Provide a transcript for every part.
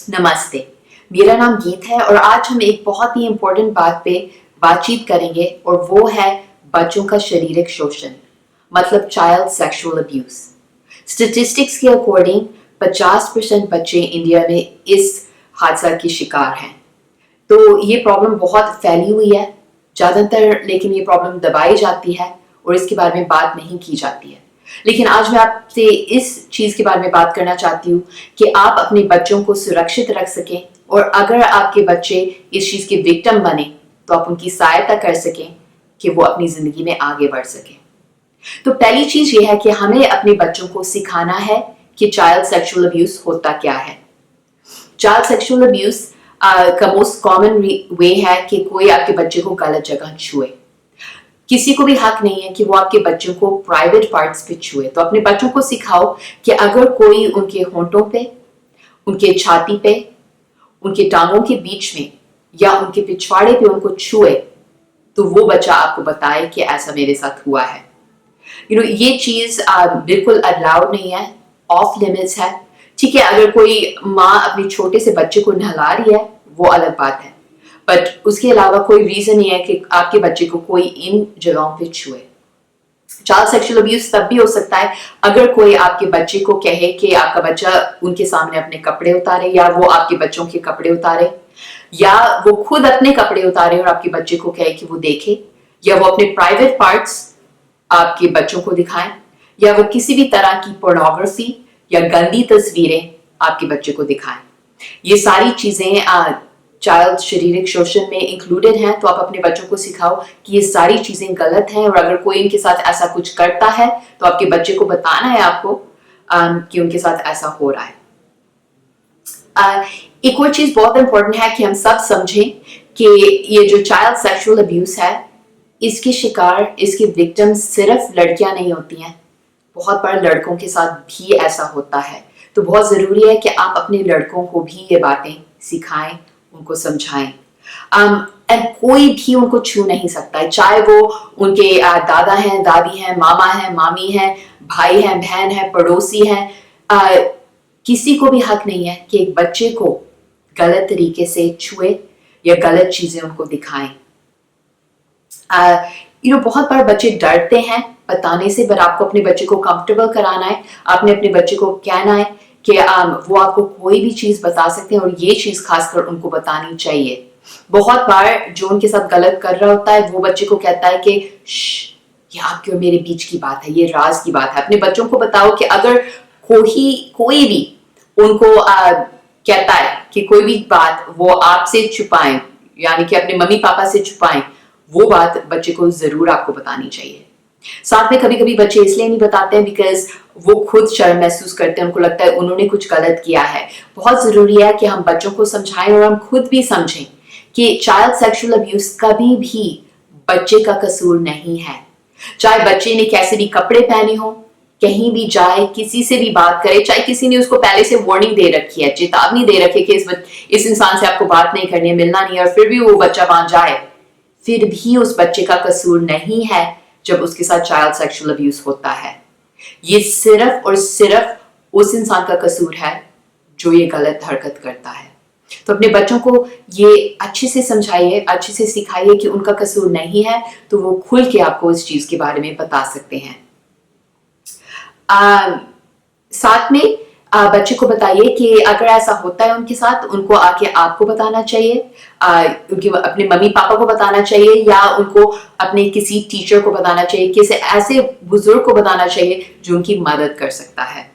नमस्ते। मेरा नाम गीत है और आज हम एक बहुत ही इम्पोर्टेंट बात पे बातचीत करेंगे और वो है बच्चों का शारीरिक शोषण, मतलब चाइल्ड सेक्सुअल अब्यूज। स्टेटिस्टिक्स के अकॉर्डिंग 50% बच्चे इंडिया में इस हादसा के शिकार हैं। तो ये प्रॉब्लम बहुत फैली हुई है ज़्यादातर, लेकिन ये प्रॉब्लम दबाई जाती है और इसके बारे में बात नहीं की जाती है। लेकिन आज मैं आपसे इस चीज़ के बारे में बात करना चाहती हूँ कि आप अपने बच्चों को सुरक्षित रख सकें और अगर आपके बच्चे इस चीज़ के विक्टिम बने तो आप उनकी सहायता कर सकें कि वो अपनी ज़िंदगी में आगे बढ़ सकें। तो पहली चीज़ ये है कि हमें अपने बच्चों को सिखाना है कि चाइल्ड सेक्सुअल अब्यूज होता क्या है। चाइल्ड सेक्सुअल अब्यूज का मोस्ट कॉमन वे है कि कोई आपके बच्चे को गलत जगह छुए। किसी को भी हक नहीं है कि वो आपके बच्चों को प्राइवेट पार्ट्स पे छुए। तो अपने बच्चों को सिखाओ कि अगर कोई उनके होंठों पे, उनके छाती पे, उनके टांगों के बीच में या उनके पिछवाड़े पे उनको छुए तो वो बच्चा आपको बताए कि ऐसा मेरे साथ हुआ है। ये चीज बिल्कुल अलाउड नहीं है, ऑफ लिमिट्स है। ठीक है, अगर कोई माँ अपने छोटे से बच्चे को नहला रही है वो अलग बात है, बट उसके अलावा कोई रीजन नहीं है कि आपके बच्चे को कोई इन जगहों पे छुए। चाइल्ड सेक्सुअल अब्यूज तब भी हो सकता है अगर कोई आपके बच्चे को कहे कि आपका बच्चा उनके सामने अपने कपड़े उतारे, या वो आपके बच्चों के कपड़े उतारे, या वो खुद अपने कपड़े उतारे और आपके बच्चे को कहे कि वो देखे, या वो अपने प्राइवेट पार्ट्स आपके बच्चों को दिखाएं, या वो किसी भी तरह की पोर्नोग्राफी या गंदी तस्वीरें आपके बच्चे को दिखाएं। ये सारी चीजें चाइल्ड शारीरिक शोषण में इंक्लूडेड हैं। तो आप अपने बच्चों को सिखाओ कि ये सारी चीजें गलत हैं और अगर कोई इनके साथ ऐसा कुछ करता है तो आपके बच्चे को बताना है आपको कि उनके साथ ऐसा हो रहा है। एक और चीज बहुत इंपॉर्टेंट है कि हम सब समझें कि ये जो चाइल्ड सेक्सुअल अब्यूज है, इसके शिकार, इसके विक्टिम सिर्फ लड़कियां नहीं होती हैं, बहुत बार लड़कों के साथ भी ऐसा होता है। तो बहुत जरूरी है कि आप अपने लड़कों को भी ये बातें सिखाएं, उनको समझाएं। कोई भी उनको छू नहीं सकता है, चाहे वो उनके दादा हैं, दादी हैं, मामा हैं, मामी हैं, भाई हैं, बहन है, पड़ोसी हैं। किसी को भी हक नहीं है कि एक बच्चे को गलत तरीके से छुए या गलत चीजें उनको दिखाएं। बहुत बार बच्चे डरते हैं बताने से, पर आपको अपने बच्चे को कंफर्टेबल कराना है। आपने अपने बच्चे को कहना है कि वो आपको कोई भी चीज बता सकते हैं और ये चीज खासकर उनको बतानी चाहिए। बहुत बार जो उनके साथ गलत कर रहा होता है वो बच्चे को कहता है कि ये आपके और मेरे बीच की बात है, ये राज की बात है। अपने बच्चों को बताओ कि अगर कोई भी उनको कहता है कि कोई भी बात वो आपसे छुपाएं, यानी कि अपने मम्मी पापा से छुपाएं, वो बात बच्चे को जरूर आपको बतानी चाहिए। साथ में कभी कभी बच्चे इसलिए नहीं बताते हैं बिकॉज वो खुद शर्म महसूस करते हैं, उनको लगता है उन्होंने कुछ गलत किया है। बहुत जरूरी है कि हम बच्चों को समझाएं और हम खुद भी समझें कि चाइल्ड सेक्सुअल अब्यूज कभी भी बच्चे का कसूर नहीं है। चाहे बच्चे ने कैसे भी कपड़े पहने हो, कहीं भी जाए, किसी से भी बात करे, चाहे किसी ने उसको पहले से वार्निंग दे रखी है, चेतावनी दे रखी है कि इस इंसान से आपको बात नहीं करनी है, मिलना नहीं है, और फिर भी वो बच्चा मान जाए, फिर भी उस बच्चे का कसूर नहीं है जब उसके साथ चाइल्ड सेक्सुअल अब्यूज होता है। ये सिर्फ और सिर्फ उस इंसान का कसूर है जो ये गलत हरकत करता है। तो अपने बच्चों को ये अच्छे से समझाइए, अच्छे से सिखाइए कि उनका कसूर नहीं है, तो वो खुल के आपको इस चीज के बारे में बता सकते हैं। साथ में बच्चे को बताइए कि अगर ऐसा होता है उनके साथ, उनको आके आपको बताना चाहिए, उनके अपने मम्मी पापा को बताना चाहिए, या उनको अपने किसी टीचर को बताना चाहिए, किसी ऐसे बुजुर्ग को बताना चाहिए जो उनकी मदद कर सकता है।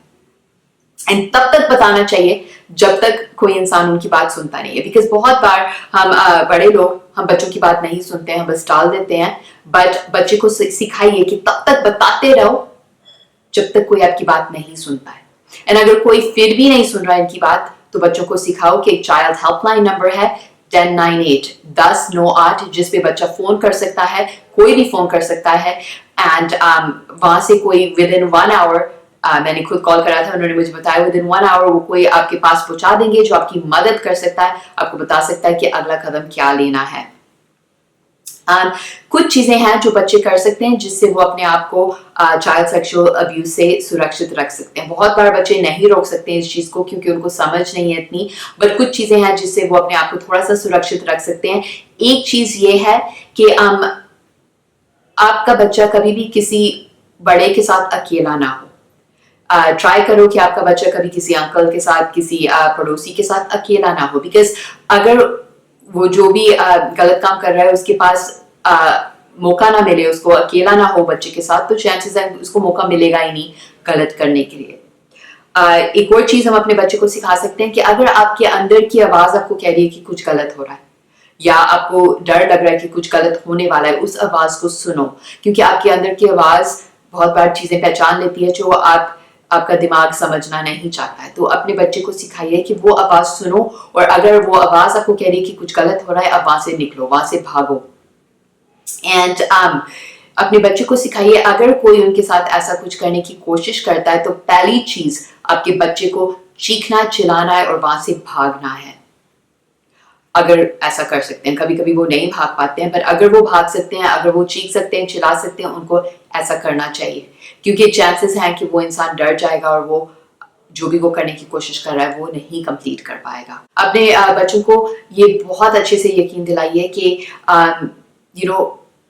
एंड तब तक बताना चाहिए जब तक कोई इंसान उनकी बात सुनता नहीं है, बिकॉज बहुत बार हम बड़े लोग हम बच्चों की बात नहीं सुनते हैं, हम बस टाल देते हैं। बट बच्चे को सिखाइए कि तब तक बताते रहो जब तक कोई आपकी बात नहीं सुनता है। एंड अगर कोई फिर भी नहीं सुन रहा है इनकी बात, तो बच्चों को सिखाओ कि एक चाइल्ड हेल्पलाइन नंबर है 1098 1098, जिस पे बच्चा फोन कर सकता है, कोई भी फोन कर सकता है। एंड वहां से कोई विद इन 1 आवर, मैंने खुद कॉल करा था, उन्होंने मुझे बताया विद इन 1 आवर वो कोई आपके पास पहुंचा देंगे जो आपकी मदद कर सकता है, आपको बता सकता है कि अगला कदम क्या लेना है। कुछ चीजें हैं जो बच्चे कर सकते हैं जिससे वो अपने आप को चाइल्ड सेक्सुअल अब्यूज से सुरक्षित रख सकते हैं। बहुत बार बच्चे नहीं रोक सकते हैं इस चीज को क्योंकि उनको समझ नहीं है इतनी, बट कुछ चीजें हैं जिससे वो अपने आप को थोड़ा सा सुरक्षित रख सकते हैं। एक चीज ये है कि आपका बच्चा कभी भी किसी बड़े के साथ अकेला ना हो। ट्राई करो कि आपका बच्चा कभी किसी अंकल के साथ, किसी पड़ोसी के साथ अकेला ना हो, बिकॉज अगर वो जो भी गलत काम कर रहा है उसके पास मौका ना मिले, उसको अकेला ना हो बच्चे के साथ, तो चांसेस है उसको मौका मिलेगा ही नहीं गलत करने के लिए। एक और चीज हम अपने बच्चे को सिखा सकते हैं कि अगर आपके अंदर की आवाज आपको कह रही है कि कुछ गलत हो रहा है या आपको डर लग रहा है कि कुछ गलत होने वाला है, उस आवाज को सुनो, क्योंकि आपके अंदर की आवाज बहुत बार चीजें पहचान लेती है जो आपका दिमाग समझना नहीं चाहता है। तो अपने बच्चे को सिखाइए कि वो आवाज सुनो, और अगर वो आवाज आपको कह रही है कि कुछ गलत हो रहा है, आप वहां से निकलो, वहां से भागो। एंड अपने बच्चे को सिखाइए अगर कोई उनके साथ ऐसा कुछ करने की कोशिश करता है तो पहली चीज आपके बच्चे को चीखना, चिल्लाना है और वहां से भागना है। अगर ऐसा कर सकते हैं, कभी कभी वो नहीं भाग पाते हैं, पर अगर वो भाग सकते हैं, अगर वो चीख सकते हैं, चिल्ला सकते हैं, उनको ऐसा करना चाहिए, क्योंकि चांसेस हैं कि वो इंसान डर जाएगा और वो जो भी वो करने की कोशिश कर रहा है वो नहीं कंप्लीट कर पाएगा। अपने बच्चों को ये बहुत अच्छे से यकीन दिलाइए कि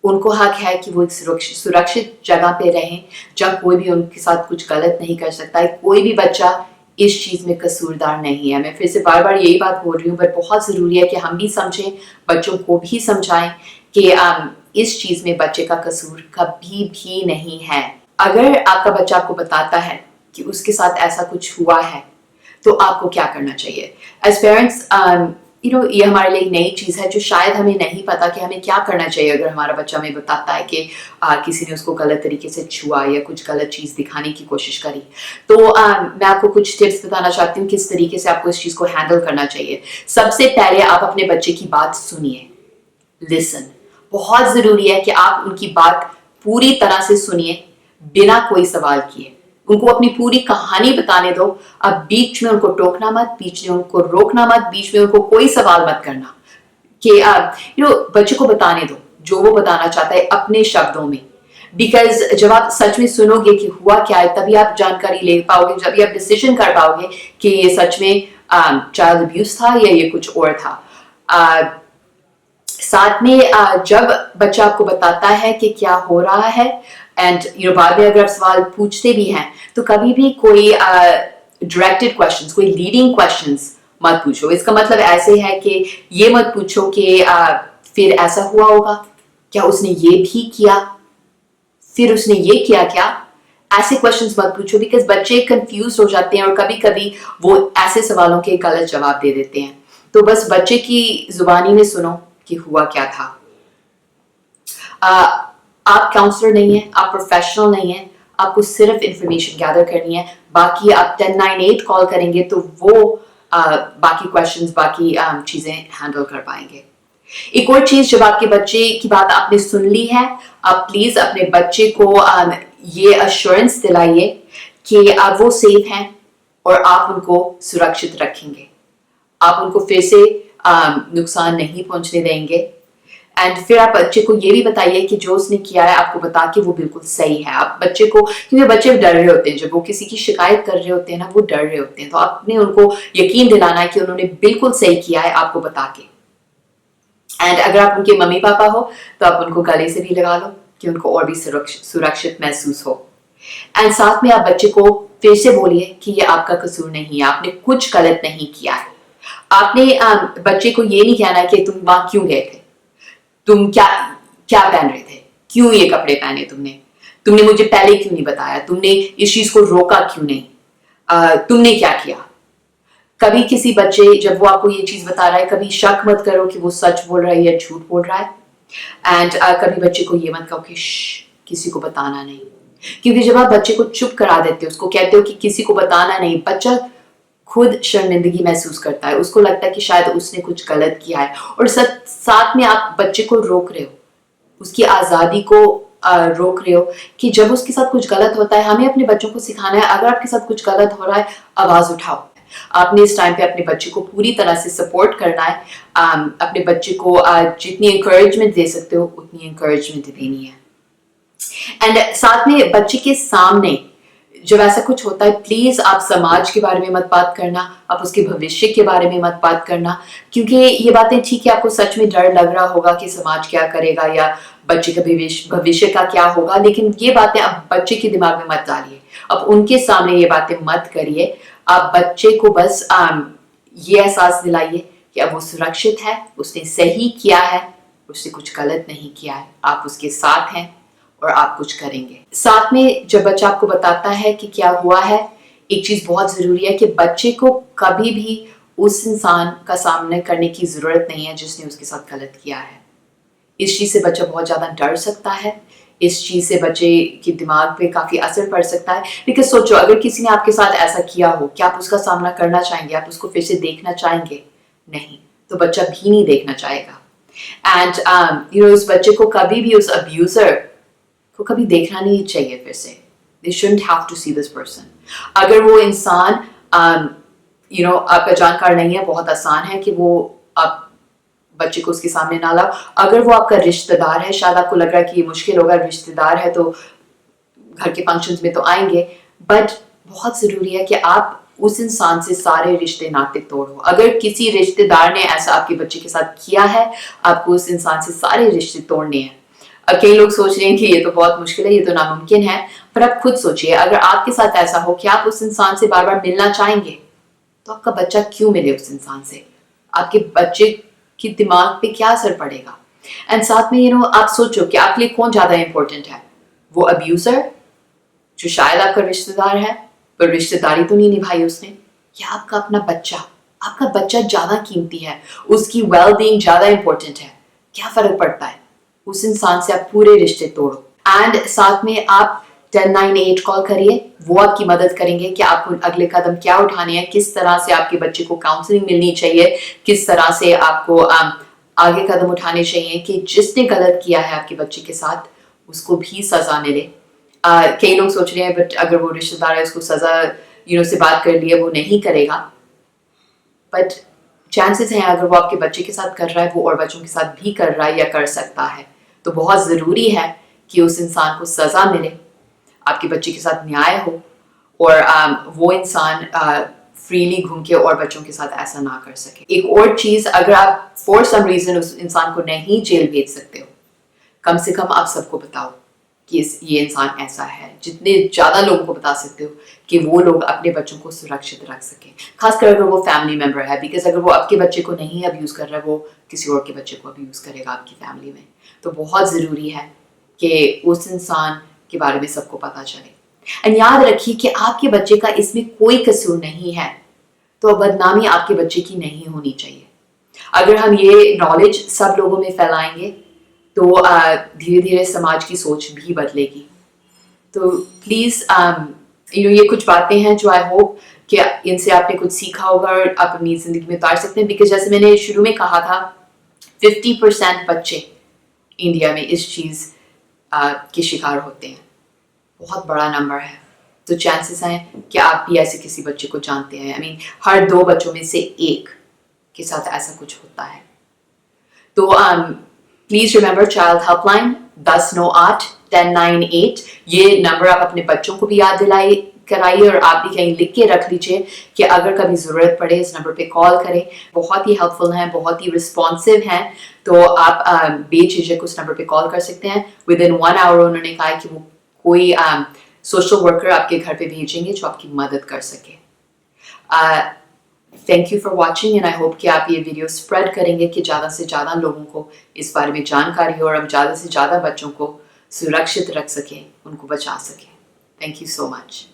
उनको हक है कि वो एक सुरक्षित जगह पे रहें जहाँ कोई भी उनके साथ कुछ गलत नहीं कर सकता है। कोई भी बच्चा इस चीज में कसूरदार नहीं है। मैं फिर से बार बार यही बात बोल रही हूँ, बट बहुत जरूरी है कि हम भी समझें, बच्चों को भी समझाएं कि इस चीज में बच्चे का कसूर कभी भी नहीं है। अगर आपका बच्चा आपको बताता है कि उसके साथ ऐसा कुछ हुआ है तो आपको क्या करना चाहिए? एज पेरेंट्स ये हमारे लिए एक नई चीज है जो शायद हमें नहीं पता कि हमें क्या करना चाहिए अगर हमारा बच्चा हमें बताता है कि किसी ने उसको गलत तरीके से छुआ या कुछ गलत चीज दिखाने की कोशिश करी। तो मैं आपको कुछ टिप्स बताना चाहती हूँ किस तरीके से आपको इस चीज को हैंडल करना चाहिए। सबसे पहले आप अपने बच्चे की बात सुनिए, लिसन। बहुत जरूरी है कि आप उनकी बात पूरी तरह से सुनिए बिना कोई सवाल किए। उनको अपनी पूरी कहानी बताने दो। अब बीच में उनको टोकना मत, बीच में उनको रोकना मत, बीच में उनको कोई सवाल मत करना। कि बच्चे को बताने दो जो वो बताना चाहता है अपने शब्दों में, बिकॉज जब आप सच में सुनोगे कि हुआ क्या है, तभी आप जानकारी ले पाओगे, जब आप डिसीजन कर पाओगे कि ये सच में चाइल्ड अब्यूज था या ये कुछ और था। साथ में जब बच्चा आपको बताता है कि क्या हो रहा है, एंड बाद में अगर आप सवाल पूछते भी हैं तो कभी भी कोई डायरेक्टेड क्वेश्चंस, कोई लीडिंग क्वेश्चंस मत पूछो। इसका मतलब ऐसे है कि ये मत पूछो कि फिर ऐसा हुआ होगा क्या, उसने ये भी किया, फिर उसने ये किया क्या, ऐसे क्वेश्चंस मत पूछो, बिकॉज बच्चे कंफ्यूज हो जाते हैं और कभी कभी वो ऐसे सवालों के गलत जवाब दे देते हैं। तो बस बच्चे की जुबानी में सुनो कि हुआ क्या था। आप काउंसलर नहीं है, आप प्रोफेशनल नहीं है, आपको सिर्फ इंफॉर्मेशन गैदर करनी है। बाकी आप 1098 कॉल करेंगे तो वो बाकी क्वेश्चंस, बाकी चीजें हैंडल कर पाएंगे। एक और चीज, जब आपके बच्चे की बात आपने सुन ली है, आप प्लीज अपने बच्चे को ये अश्योरेंस दिलाइए कि आप वो सेफ हैं और आप उनको सुरक्षित रखेंगे, आप उनको फिर से नुकसान नहीं पहुंचने देंगे। एंड फिर आप बच्चे को ये भी बताइए कि जो उसने किया है आपको बता के वो बिल्कुल सही है। आप बच्चे को, क्योंकि बच्चे डर रहे होते हैं, जब वो किसी की शिकायत कर रहे होते हैं ना, वो डर रहे होते हैं, तो आपने उनको यकीन दिलाना है कि उन्होंने बिल्कुल सही किया है आपको बता के। एंड अगर आप उनके मम्मी पापा हो तो आप उनको गले से भी लगा लो कि उनको और भी सुरक्षित महसूस हो। एंड साथ में आप बच्चे को फिर से बोलिए कि ये आपका कसूर नहीं है, आपने कुछ गलत नहीं किया है। आपने बच्चे को ये नहीं कहना कि तुम वहां क्यों गए थे, तुम क्या क्या पहन रहे थे, क्यों ये कपड़े पहने तुमने मुझे पहले क्यों नहीं बताया, तुमने इस चीज को रोका क्यों नहीं, तुमने क्या किया। कभी किसी बच्चे जब वो आपको ये चीज बता रहा है, कभी शक मत करो कि वो सच बोल रहा है या झूठ बोल रहा है। एंड कभी बच्चे को ये मत कहो कि किसी को बताना नहीं, क्योंकि जब आप बच्चे को चुप करा देते हो, उसको कहते हो कि किसी को बताना नहीं, बच्चा खुद शर्मिंदगी महसूस करता है, उसको लगता है कि शायद उसने कुछ गलत किया है, और साथ में आप बच्चे को रोक रहे हो, उसकी आजादी को रोक रहे हो कि जब उसके साथ कुछ गलत होता है, हमें अपने बच्चों को सिखाना है अगर आपके साथ कुछ गलत हो रहा है आवाज उठाओ। आपने इस टाइम पे अपने बच्चे को पूरी तरह से सपोर्ट करना है। अपने बच्चे को जितनी इंकरेजमेंट दे सकते हो उतनी इंकरेजमेंट देनी है। एंड साथ में बच्चे के सामने जब ऐसा कुछ होता है, प्लीज आप समाज के बारे में मत बात करना, आप उसके भविष्य के बारे में मत बात करना, क्योंकि ये बातें ठीक है आपको सच में डर लग रहा होगा कि समाज क्या करेगा या बच्चे का भविष्य का क्या होगा, लेकिन ये बातें आप बच्चे के दिमाग में मत डालिए। अब उनके सामने ये बातें मत करिए। आप बच्चे को बस ये एहसास दिलाइए कि अब वो सुरक्षित है, उसने सही किया है, उसने कुछ गलत नहीं किया है, आप उसके साथ हैं और आप कुछ करेंगे। साथ में जब बच्चा आपको बताता है कि क्या हुआ है, एक चीज बहुत जरूरी है कि बच्चे को कभी भी उस इंसान का सामना करने की जरूरत नहीं है जिसने उसके साथ गलत किया है। इस चीज से बच्चा बहुत ज्यादा डर सकता है, इस चीज से बच्चे के दिमाग पे काफी असर पड़ सकता है। बिकॉज सोचो, अगर किसी ने आपके साथ ऐसा किया हो, क्या आप उसका सामना करना चाहेंगे? आप उसको फिर से देखना चाहेंगे? नहीं, तो बच्चा भी नहीं देखना चाहेगा। एंड उस बच्चे को कभी भी उस अब्यूजर को कभी देखना नहीं चाहिए फिर से। They shouldn't have to see this person. अगर वो इंसान आपका जानकार नहीं है, बहुत आसान है कि वो आप बच्चे को उसके सामने ना लाओ। अगर वो आपका रिश्तेदार है, शायद आपको लग रहा है कि ये मुश्किल होगा, रिश्तेदार है तो घर के फंक्शंस में तो आएंगे, बट बहुत जरूरी है कि आप उस इंसान से सारे रिश्ते नाते तोड़ो। अगर किसी रिश्तेदार ने ऐसा आपके बच्चे के साथ किया है, आपको उस इंसान से सारे रिश्ते तोड़ने हैं। अब कई लोग सोच रहे हैं कि ये तो बहुत मुश्किल है, ये तो नामुमकिन है, पर आप खुद सोचिए, अगर आपके साथ ऐसा हो कि आप उस इंसान से बार बार मिलना चाहेंगे, तो आपका बच्चा क्यों मिले उस इंसान से? आपके बच्चे के दिमाग पे क्या असर पड़ेगा? एंड साथ में आप सोचो कि आपके लिए कौन ज्यादा इंपॉर्टेंट है, वो अब्यूजर जो शायद आपका रिश्तेदार है पर रिश्तेदारी तो नहीं निभाई उसने, या आपका अपना बच्चा? आपका बच्चा ज्यादा कीमती है, उसकी वेल बीइंग ज्यादा इंपॉर्टेंट है। क्या फर्क पड़ता है? उस इंसान से आप पूरे रिश्ते तोड़ो। एंड साथ में आप 1098 कॉल करिए, वो आपकी मदद करेंगे कि आपको अगले कदम क्या उठाने हैं, किस तरह से आपके बच्चे को काउंसलिंग मिलनी चाहिए, किस तरह से आपको आगे कदम उठाने चाहिए कि जिसने गलत किया है आपके बच्चे के साथ उसको भी सजा मिले। कई लोग सोच रहे हैं बट अगर वो रिश्तेदार है उसको सजा से बात कर लिया, वो नहीं करेगा, बट चांसेस हैं अगर वो आपके बच्चे के साथ कर रहा है, वो और बच्चों के साथ भी कर रहा है या कर सकता है। तो बहुत जरूरी है कि उस इंसान को सजा मिले, आपके बच्चे के साथ न्याय हो, और वो इंसान फ्रीली घूम के और बच्चों के साथ ऐसा ना कर सके। एक और चीज, अगर आप फॉर सम रीजन उस इंसान को नहीं जेल भेज सकते हो, कम से कम आप सबको बताओ कि ये इंसान ऐसा है। जितने ज्यादा लोगों को बता सकते हो कि वो लोग अपने बच्चों को सुरक्षित रख सके, खासकर अगर वो फैमिली मेंबर है, बिकॉज अगर वो आपके बच्चे को नहीं अब्यूज कर रहा है, वो किसी और के बच्चे को अब्यूज करेगा आपकी फैमिली में। तो बहुत जरूरी है कि उस इंसान के बारे में सबको पता चले। एंड याद रखिए कि आपके बच्चे का इसमें कोई कसूर नहीं है, तो बदनामी आपके बच्चे की नहीं होनी चाहिए। अगर हम ये नॉलेज सब लोगों में फैलाएंगे तो धीरे धीरे समाज की सोच भी बदलेगी। तो प्लीज ये कुछ बातें हैं जो आई होप कि इनसे आपने कुछ सीखा होगा और आप अपनी जिंदगी में उतार सकते हैं। बिकॉज जैसे मैंने शुरू में कहा था, 50% बच्चे इंडिया में इस चीज के शिकार होते हैं। बहुत बड़ा नंबर है। तो चांसेस हैं कि आप भी ऐसे किसी बच्चे को जानते हैं। I mean, हर 2 बच्चों में से 1 के साथ ऐसा कुछ होता है। तो प्लीज रिमेंबर चाइल्ड हेल्पलाइन 1098-1098। ये नंबर आप अपने बच्चों को भी याद कराइए और आप भी कहीं लिख के रख लीजिए कि अगर कभी जरूरत पड़े इस नंबर पे कॉल करें। बहुत ही हेल्पफुल हैं, बहुत ही रिस्पॉन्सिव हैं। तो आप बेझिझक उस नंबर पे कॉल कर सकते हैं। विद इन 1 आवर उन्होंने कहा कि वो कोई सोशल वर्कर आपके घर पे भेजेंगे जो आपकी मदद कर सके। Thank you for watching and I hope कि आप ये वीडियो स्प्रेड करेंगे कि ज़्यादा से ज़्यादा लोगों को इस बारे में जानकारी हो और हम ज़्यादा से ज़्यादा बच्चों को सुरक्षित रख सकें, उनको बचा सकें। Thank you so much.